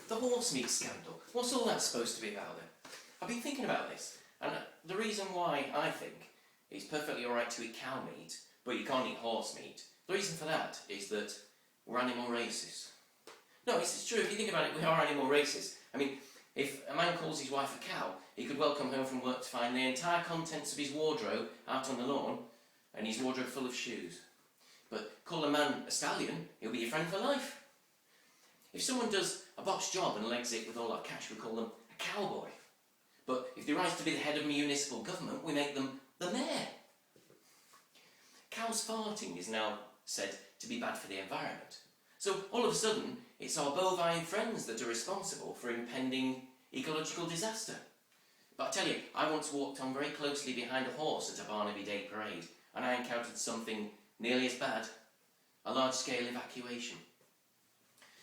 the horse meat scandal. What's all that supposed to be about then? I've been thinking about this, and the reason why I think it's perfectly alright to eat cow meat, but you can't eat horse meat, the reason for that is that we're animal racists. No, it's true. If you think about it, we are animal racists. I mean, if a man calls his wife a cow, he could welcome home from work to find the entire contents of his wardrobe out on the lawn, and his wardrobe full of shoes. But call a man a stallion, he'll be your friend for life. If someone does a botched job and legs it with all our cash, we call them a cowboy. But if they rise to be the head of municipal government, we make them the mayor. Cows farting is now said to be bad for the environment. So all of a sudden, it's our bovine friends that are responsible for impending ecological disaster. But I tell you, I once walked on very closely behind a horse at a Barnaby Day parade, and I encountered something nearly as bad, a large-scale evacuation.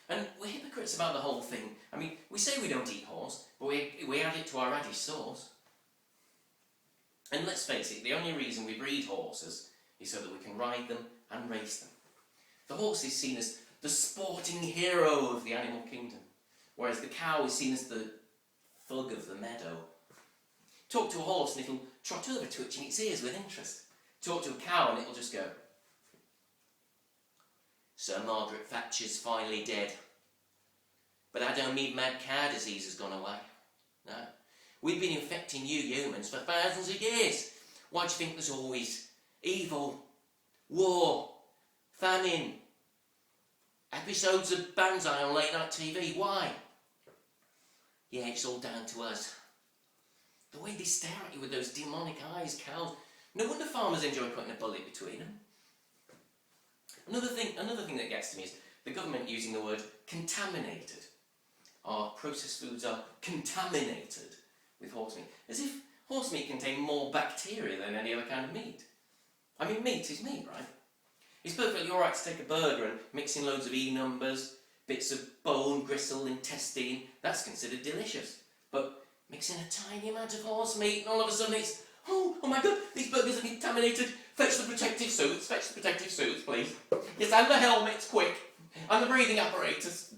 And we're hypocrites about the whole thing. I mean, we say we don't eat horse, but we add it to our radish sauce. And let's face it, the only reason we breed horses is so that we can ride them and race them. The horse is seen as the sporting hero of the animal kingdom, whereas the cow is seen as the thug of the meadow. Talk to a horse and it'll trot over twitching its ears with interest. Talk to a cow and it'll just go, Sir Margaret Thatcher's finally dead. But I don't mean mad cow disease has gone away. No. We've been infecting you humans for thousands of years. Why do you think there's always evil, war, famine, episodes of Banzai on late night TV? Why? Yeah, it's all down to us. The way they stare at you with those demonic eyes, cows. No wonder farmers enjoy putting a bullet between them. Another thing that gets to me is the government using the word contaminated. Our processed foods are contaminated with horse meat, as if horse meat contains more bacteria than any other kind of meat. I mean, meat is meat, right? It's perfectly alright to take a burger and mix in loads of E numbers, bits of bone, gristle, intestine. That's considered delicious. But mix in a tiny amount of horse meat and all of a sudden it's, oh my god, these burgers are contaminated. Fetch the protective suits, please. Yes, and the helmets, quick. And the breathing apparatus.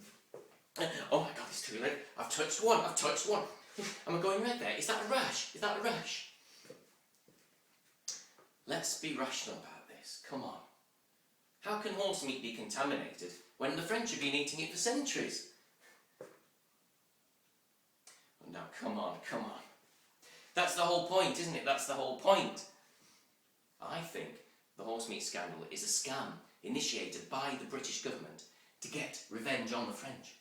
Oh my god, it's too late. I've touched one. Am I going red there? Is that a rash? Let's be rational about this. Come on. How can horse meat be contaminated when the French have been eating it for centuries? No, come on. That's the whole point, isn't it? That's the whole point. I think the horse meat scandal is a scam initiated by the British government to get revenge on the French.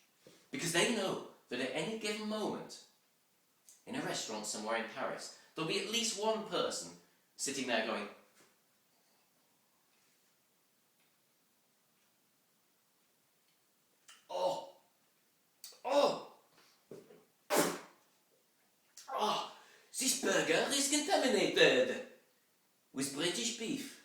Because they know that at any given moment, in a restaurant somewhere in Paris, there'll be at least one person sitting there going, this burger is contaminated with British beef.